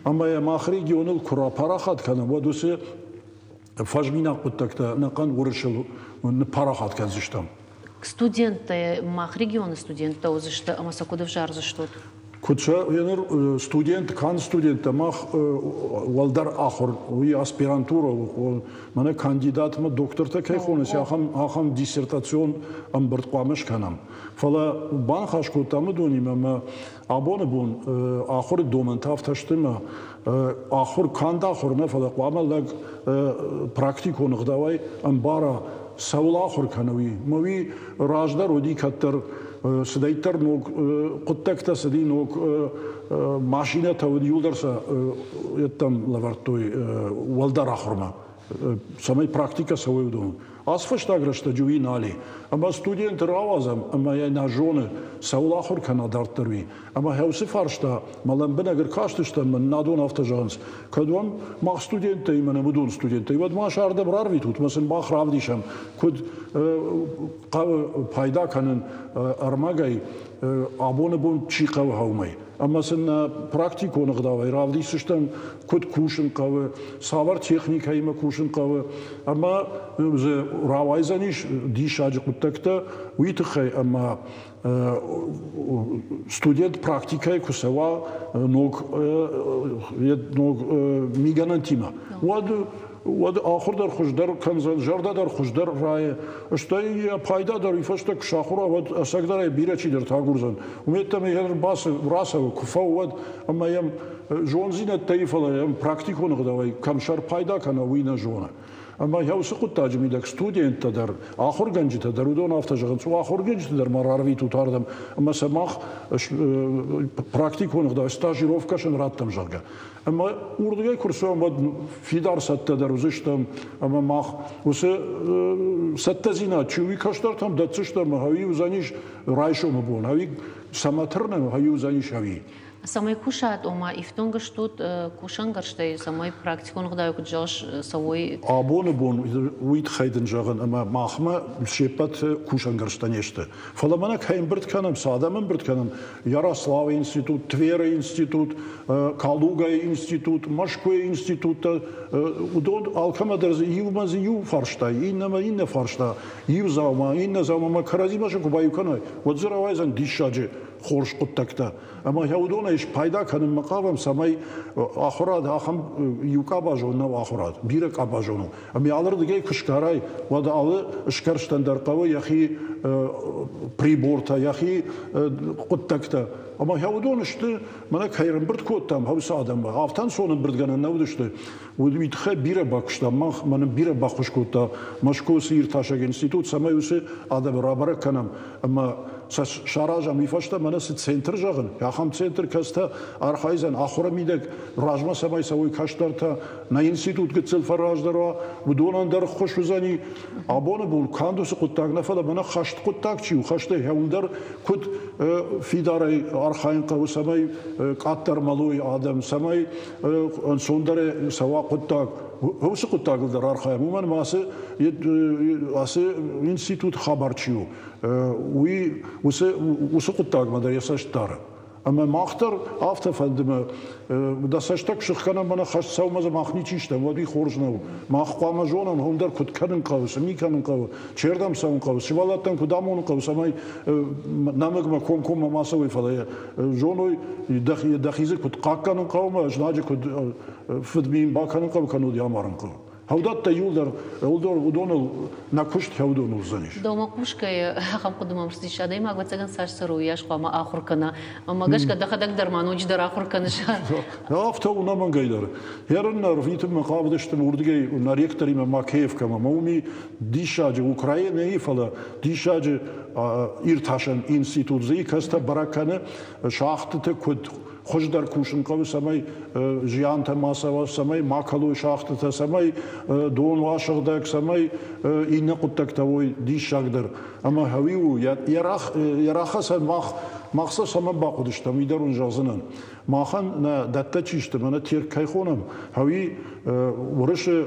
أما يا ماخ ريجيونل كرا باراخات كان ودوسي فاجمينا قدتكتا نقان ورشلو نباراخات كان زشتام Студенты мах региона студента озышты амасакудов жар заштот. Куча янер студент кан студент мах валдар ахор уи аспирантура мана кандидат ма докторта кайхонес ахам диссертацион ам биртқамаш канам фала бан хашкутамы доним ама абоне бун ахор доментав таштыма ахор канда ахорна фала қамалдаг практикон гдавай ам бара саула ахор канави мави раждар оди каттар سدایتر نوک قطعه سدی نوک ماشینه تود یولدرسا یتام لورتوی ولدر آخرما سامی پراکتیکا سوی دون آسفش تاگرشته جوی نالی اما استودیانت راوازم اما یه نجونه سوال آخر کنه دارتروی اما هوسی فرشته مالن بنگر کاشتشتم من ندون افتجانس کدوم ما استودیانتی من بدون استودیانتی ود ما شارده براروی توت مثلا با خراب دیشم کد پیدا کنن ارماگای آبونه بون چی قوه هومی اما سن پراکتیکو نقداوی راودی سشتم کد کوشن قوه ساور تکنیکایی ما کوشن قوه اما ز راوایزانیش دیشاج قطعه ویتخی اما студент практикай кусава ног миганантима واد آخر در خوشدار کنزل جرده در خوشدار رای اشتای پایدا در ایفشت کشاخورا واد اسکدار بیره چی در تاگورزن امیدتم یه باس راسه و کفا واد اما یم جونزینت تایفلا یم پراکتیکون قدوای کمشار پایدا کنه وینا جونه اما هاوس خود تاجمیدک استودنت در آخر گنجت در ودون افتجان سو آخر گنجت در مراروی تو تاردم اما سماخ پراکتیکون قدوای استاژیروفکاشن راتم جرگه اما اردوگای کورسوم بود فیدار سته در وزشتم اما ماخ وسه سته زینا چوی کاشتارتم دادشتم هایی وزانیش رایشو مبون هایی ساماترنم هایی وزانیش هایی Самой кушат ома и в том гштут кушангарштай самой практикон гдаю куджаш савой абоне бон уит хайден жаган ама махма шепат кушангарштанеште фаламана кайм брт канам садамын брт канам Ярослав институт Твера институт Калуга институт Машкой институт удод алкамадерз ювмаз ю фарштай инна фаршта юзама инна зама каразимаша кубаюкана вот заравайзан дишаджи خورش قطعه اما هودونش پیدا کنیم مقام سمای آخرات آخم یوکا باجون نه آخرات بیرک آباجونو اما آلر دیگه کشکارای و داله اشکرشتن در قوی یخی پریبورتا یخی قطعه اما هودونشته من کهرم برد کودم هاوس آدم با آفتان سونم برد گنن نودشته و دوید خی بیره باکشتم من بیره باکش کودم مشکو سیر تاشک انستیتوت سمایوسه آدم رابر کنم اما شاراجا میفاشته من سی центр جاگن یا خام центр کاسته آرخایزن آخر میدک راجما سمای سوی کاشتار تا نه انستیتوت گذل فراج دروا و دونان در خوشوزانی آبونه بول کاندوس قطعه نفدا من خشت قطعه چیو خشته هوندر کد فیداره آرخاین قو سمای کاتر مالوی آدم سمای انسوندره سوا قطعه هوس قطعه در آرخای مومن ماسه انستیتوت خبرچیو وسه قطعه مدرسه شتاره اما ماختر آفته فندم دستشتک شخکنم من خشت سو مزه مخنی چیشتم ودی خورج نو ماخ قام جونم هم در کد کنن قوس می کنن قوس چردم سون قوس شوالاتن کدامون قوس مای نمک ما کم ماسوی فلای جونوی دخیزه کد قاکنن قوم اجناج کد فدمین با کنن قوم کنود یامارن قوم Haudata yıldır udonul nakuşt haudon uzanış. Дома кушкай хам подумам что еще дай магва цаган сарсару яш хама ахуркана магашка дахадак дарманоч дар ахуркана ша. Hafta unaman gaylar. Yarınlar vitim maqabdıştım urdigay na rektorima Makeyevka maumi dişacı Ukrayna'yı fala dişacı irtaşan institutzi kasta barakanı şahtı kod Xojdar kuşun qavi samay jiyanta masava samay makalu şaxtı samay don vaşıqdak samay inne quttak tavoy dişagdır ama haviu yaraxasa maqsa sama baqudıştam idarun jazınan maxan na datta çişti bana terk kayxonam havi врыше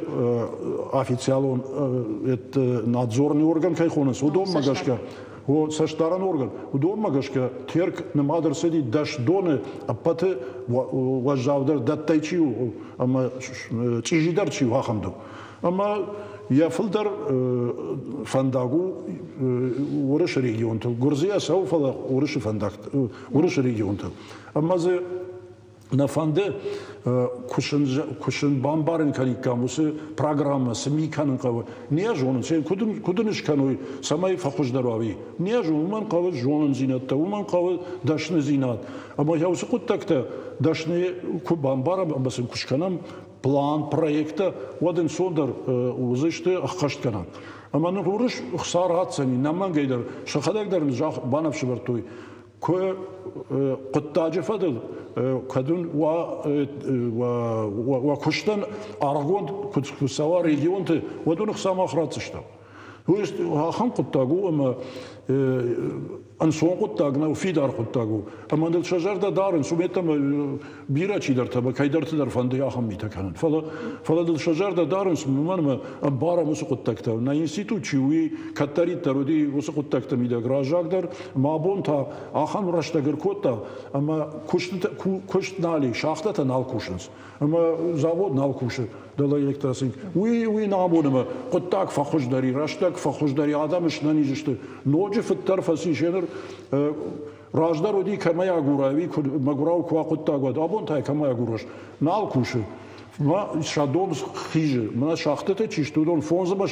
официалон надзорный орган кайхонас удом магашка o saçtaran organ. O doğum magashka terk ne madar sedi daş done apate vajavder dattayçi ama çijidarçi hahamdu. Ama ya filter fandagu uğraş regionta. Gurziya savfala uğraş fandak uğraş regionta. Ama ze na fande kuşun bambarın kalikamusu programması mikanın kavı niye jonun sen kudun işkanoy samay fakujdarovi niye jonun kavı jonun zinatta uman kavı daşını zinat ama yavsu kuttakta daşını ku bambara basın kuşkanam plan proyekta wadın sondar uzıştı akhaştkanan ama ne uğraş xsaratsani naman geyder şakadakdarın jah banavşı vartoy ko kuttacı fadıl kadın ve kuştan aragon kutsava regionte ve donu xsama xratsışta. Bu işte han kuttagu ama anson kuttagna u fidar kuttagu. Ama dil şajarda darın sumetam bira çidar taba kaydartı dar fanda ya ham mitakan. Fala dil şajarda darın sumanma bara musu kuttakta. Na institut çiwi kattarit tarudi musu kuttakta mida grajagdar mabonta ahan raştagır kotta ama kuştnali şaxtata nal kuşins. Ama zavod nal kuşu. Dala elektrasink. Uy nabonama kuttak fakhujdari raştak fakhujdari adam işnani işte. Noje fittar fasi şener rajdar odi kamaya guravi magurav kwa kuttagod abon tay kamaya gurash nal kuşu. Ma şadom xije. Mana şaxtata çiştudon fonzama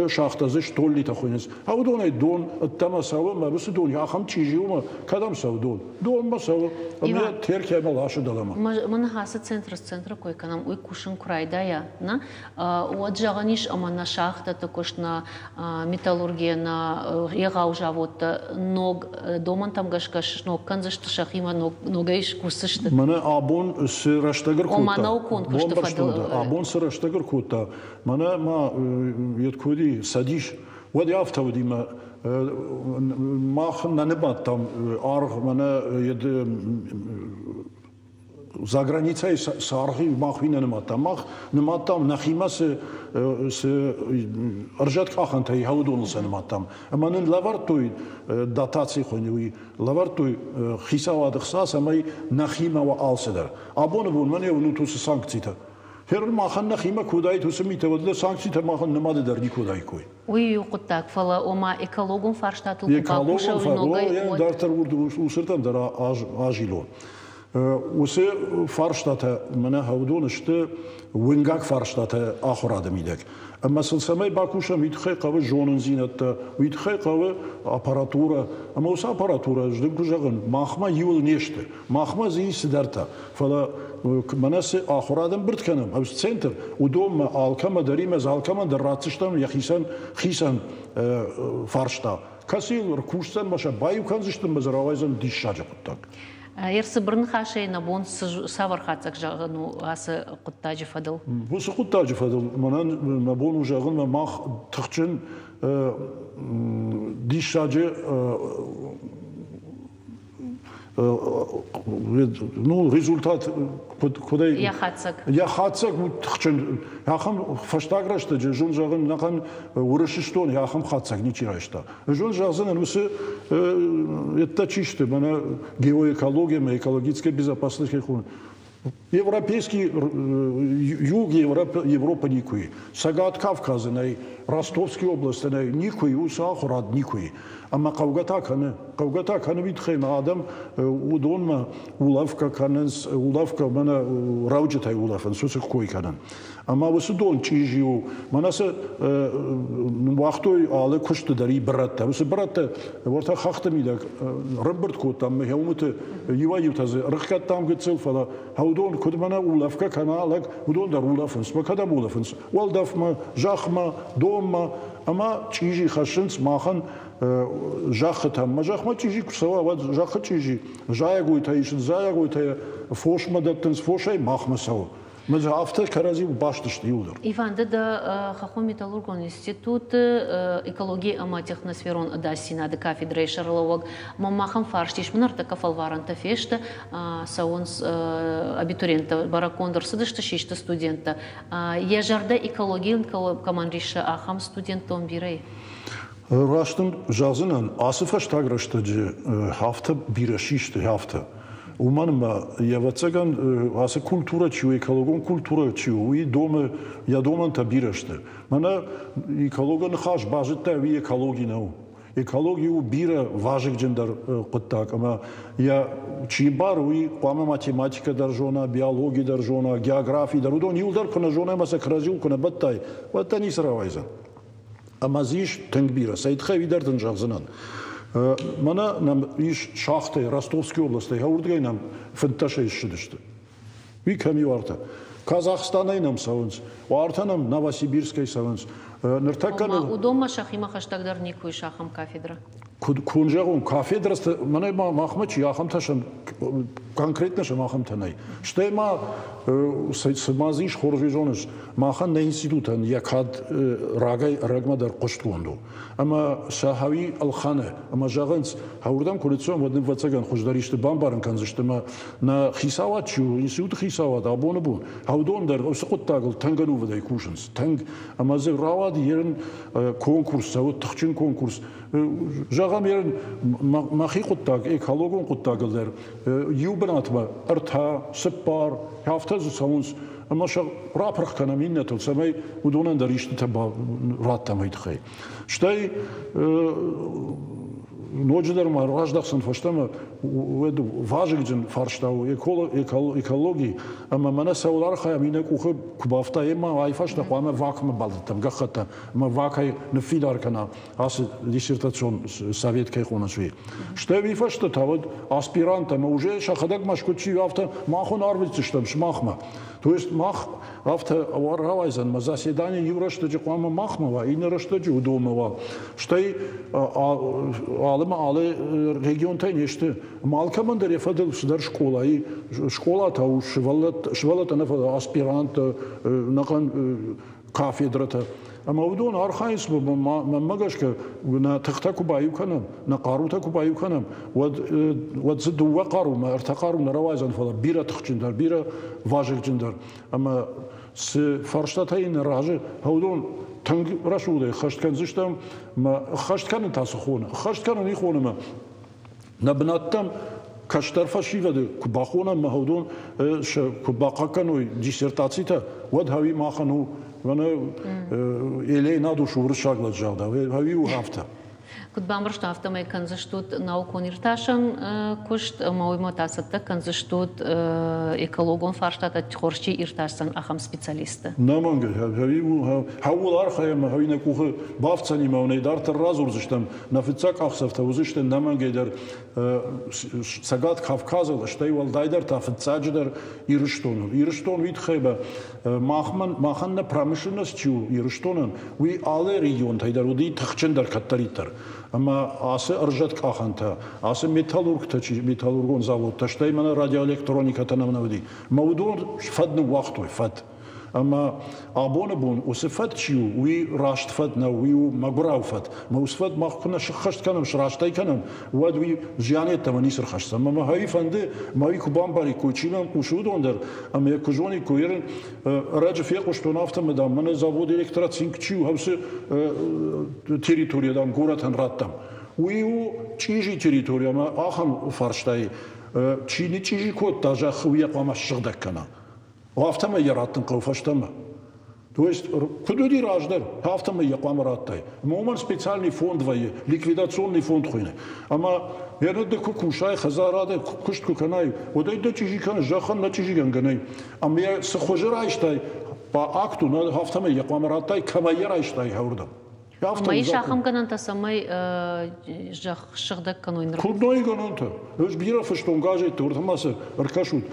şaxtazı stolli taxunes. Havdonay don tama sava ma bus don ya xam çijiuma kadam sav don. Don ma sav. Ama terkema laşı dalama. Mana hasa центра кой канам уй кушин крайдая на уаджаганиш ама на шахтата кош на металлургия на ягау заводта ног доман там гашкаш ног канзашты шахима ногайш кусышты. Mana abon sıraştagır kutta. Mana okun kuştu fadıl. Abon sıraştagır kutta. Mana ma yetkudi sadiş ve diaftavdi ma mah nanebattam arg mana yed за границей сархи махвина нематам нахимас с аржат кахантай хаудонс нематам аманен лавартой датаци хонуи лавартой хисавад хсас амай нахима ва алседер абон бун мане унутус санкцита хер махан нахима кудай тусмите вадле санкцита махан немаде дер никудай кой уй куттак фала ома экологун фарштатул кукуша ногай дартер урду усертан дара ажилон وسه فرشته منه هودون اشته ونگاک فرشته آخراده میدک. اما سلسمه باکوشم ویدخی قوی جونن زینت ویدخی قوی آپاراتورا اما وسه آپاراتورا جدم کجاگن ماخما یول نیشته ماخما زیست درتا فلا منه سه آخرادم برد کنم اوس سنتر و دوم آلکام داریم از آلکام در راتشتم یا خیسان فرشته کسی رکوشتن باشه بایو کنزشتم بزرگایزن دیش شاجه کتک. Ерсы бірін қашай на бон савар қатсақ жағыну асы құттажы фадыл. Бұсы құттажы фадыл. Манан на бон жағын мақ тұқчын дишажы ну результат кудай я хатсак тұқчын яхам фаштаграшты жон жағын нақан урышыштон яхам хатсак ничирашта жон жағын өсі это чисто мана геоэкология экологическая безопасность европейский юг Европа никуи сагат Кавказа Ростовской области никуи усахурат никуи أما قوقتا كان بيتخيم آدم ودون ما ولافكا كاننس ولافكا منا راوجتها ولافن سوسك كوي كانن أما وسدون تيجيو مناس وقتو على كشت دري برتا بس برتا ورتا خخت ميدك ربرت كوت أما يومت يوايو تز رخكت تام قتسل فلا هودون كود منا ولافكا كان على ودون در ولافنس ما كذا ولافنس والدف ما جاخ ما دوم ما أما تيجي خشنس ماخن جاختها ما جاخ ما تيجي كسوا ود جاخ تيجي جاي قويتها زاي قويتها فوش ما دتنس فوشي ماخ مسوا ماذا أفتح كرازي وباشتش يودر. Иван, да хахом металлургон институт экологии ама техносферон дасина да кафедра шарловог мамахам фарштиш мнарта кафалваранта фешта саунс абитуриента баракондор садышта шишта студента. Ежарда экология командиша ахам студентом бирей. Раштын жазынан асыфаш таграштаджи хафта бирашишты хафта. Уманма явацаган аса культура чу экологон культура чу и дома я доман табирашты. Мана экологон хаш бажитта ви экологинау. Экологию бира важик джендар куттак. Ама я чибар ви квама математика даржона, биология даржона, география дарудон юлдар кона жона маса кразил кона баттай. Вата не сравайзан. Амазиш тенгбира. Сайдха видар тенжагзанан. Мана нам иш шахты Ростовской области хаурдгай нам фанташа ишшидышты. Ви ками варта. Казахстанай нам савынс, варта нам Новосибирской савынс. Ныртакан. Удома шахима хаштагдар никуй шахам кафедра. Кунжагун кафедра мана махмач яхам ташам конкретно шамахам танай. Штема смазиш хорвижонеш махан на институтан якад рагай рагмадар qoshtuondo. Ama Sahavi al-Khane, ama Jaganz, haurdam koalition wat nem vatsagan khojdarishte bambaran kanzishtema na Khisawatchu, institut Khisawat abonabun. Haudon der usqottagl tanganu vaday kushens. Tang ama ze rawad yeren konkurs, savut tkhchin konkurs. Jagam yeren makhi qottag ekologon qottagl der yubanatma artha sipar hafta zusamuns أما شغ رابرخ كنا مين نتول سماي ودونا دريشت تبع رات تماي تخي شتاي نوجدر ما راجدخسن فشتما ودو واجك جن فارشتاو экологии أما منا سولار خيا مينك وخ كبافتا إما وايفاش نقوا أما واك ما بالدتم جختا أما واك نفيدار كنا أس диссертацион совет كيخونا شوي شتاي ويفاش تتاود аспиранта ما уже شخدك مشكوتشي авто махун арвицштам шмахма. То есть мах авто варавайзан ма заседание Евроштаджи квама махмава и нераштаджи удомова. Штай алыма алы регион тай неште малкамандер ефадел шдар школа и школа тау швалат анафа аспирант накан кафедрата. Ама удон архаис магашка на тахтаку баю канам на карутаку баю канам вад зду вақару ма артақару на равайзан фала бира тахчиндар бира важик джиндар ама с фарштатайн ражи удон танг рашуде хашткан зиштам ма хашткан тасхона хашткан ни хонама набнаттам каштарфа шиваде кубахона ма удон кубақаканой диссертацита вад хави махану Вана еле надушу вршагла джалда, хави у хафта. Куд бамршта автомай канзаштут науконирташан кушт мауимотасатта канзаштут экологон фарштата хорши ирташсан ахам специалисты. Наманга хави у хаул архаем хавина кухе бавцани мауне дартер разурзштам нафицак ахсафта узштен наманга дер сагат Кавказа штай валдайдер тафцадждер ирштон витхеба махан на промышленностью ирштонан ви але регион тайдар уди тахчендар каттаритар Ама асы ыржат каханта, асы металлург тачи, металлургон завод, таштай мана радиоэлектроника танамнавди. Маудон фадну вахтой фад. Ама абона бун усфат чиу, уи рашт фад на уи магурау фад. Ма усфат махкуна шахашт канам, шраштай канам, уад уи жианет таманис рхашта. Ама хаи фанде, маи кубамбари кучинам кушудондер, ама я кужони куерен раджа феку что нафтам дам, мана завод электрацинк чиу, хавсы территория дам, город анраттам. Уи чижи территория, ама ахам фарштай, чини чижи кот, даже хуя кама шагдаккана. وأفتما يراتن قوفشتما То есть, кудуди раждар, хафтама якамараттай. Моман специальный фонд вае, ликвидационный фонд хуйне. Ама я да кукушай хазарада кушт куканай. Вот это чижикан жахан на чижиган ганай. Ама я схожерайштай по акту на хафтама якамараттай камайерайштай хаурдам. Май шахам гананта самай жах шагдак канойнер. Кудной гананта. Өз бира фыштон гажет туртамасы аркашут.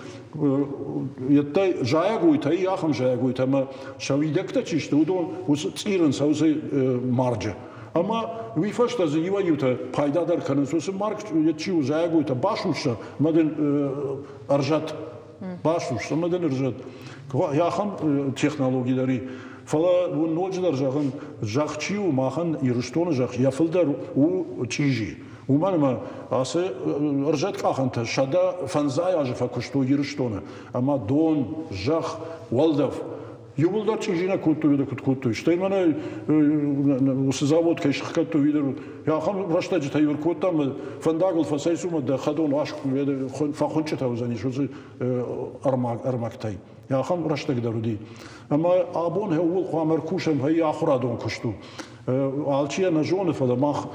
Яттай жаягуйта и яхам жаягуйта ма шавидекта чиште удон ус цирен саусы марджа. Ама вифашта за иваюта пайдадар канасус марк ятчи жаягуйта башуша маден аржат. Башуша маден аржат. Яхам технологиялари Фала ночдар жахын жахчиу махан ирштон жах яфылдар у чижи. У манма асы ржат каханта шада фанзай ажфа кушто ирштона. Ама дон жах валдав юбулдар чижина куту вида куту. Что именно завод кешхка ту вида. Я хам раштаджи тайвер кутам фандагл фасайсума да хадон аш фахонча таузани что армактай. Я хам раштаг даруди. Ама абон هو قامر كوشم هي آخرادون کشتو. آلچیه نجونه فدا ماخ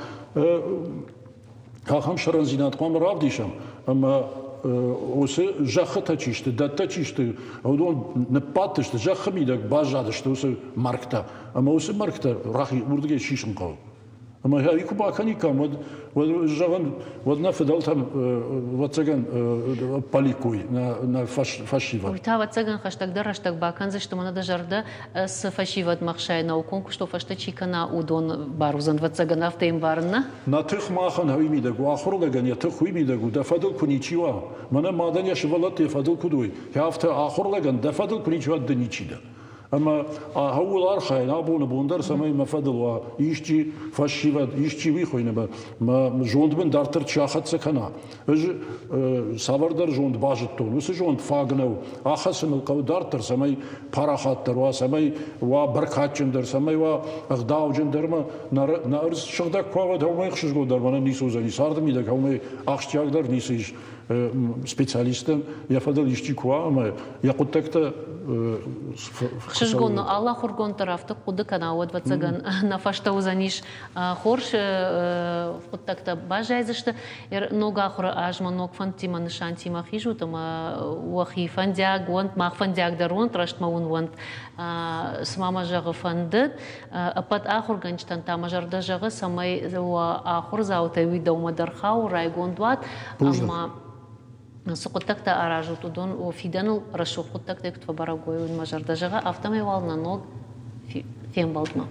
هم شرنزینات قامر راب دیشم. اما اوسه جخ تچیشته دت تچیشته اودون نپاتشته جخ میدک باجادشته اوسه مارکتا. اما اوسه مارکتا راهی وردگی شیشم قاو. اما هایی کو باکنی کم ود جوان ود نفدالتم ود سگن پالیکوی نه فاشیواد. ویتا ود سگن خشتگ درشتگ باکن زشت من دجرده س فاشیواد مخشای ناوکون کشتو فاشته چیکنا اودون باروزند ود سگن افتیم بارن. ناتخ ماخن هایی میدگو آخر لگن یاتخ هایی میدگو دفدل کنی چیوا. من مادن یشولات دفدل کدوی. هفته آخر لگن دفدل کنی چیوا دنیچیده. اما هو الارخاين ابون بوندر سمي مفدل ويشتي فاشيفاد يشتي ويخوينه ما جوند بن دارتر تشاخت سكنا اج سابردر جوند باجتون وس جوند فاغنو اخسن القو دارتر سمي باراخاتر وسمي وبركاتشندر سمي واغداوجندر ما نارز شغدا كوا دوما يخشش غودر وانا نيسوزاني سارد ميدك هم اخشياغدر نيسيش специалистам я фадал ищи куа ама я кутекта خشجون الله خرجون طرفت قد كنا ود وتسجن نفشت وزنيش خورش قدكت باجايزشت نوغا خر اجما نوغ فانتي من شانتي ما خيجو تما وخي فندياغ وانت ما فندياغ درون ترشت ما وانت سماما جاغ فندد ابد اخر گنجتن تا جرد جاغ سمي و اخر زاوتوي دوما درخاو رايغون دوات اما سقطتك أراجو تدون وفيدان الرشوق قطتك تكتب براغوي والمجر دجاغا أفتمي والنا نوغ فين بالدنا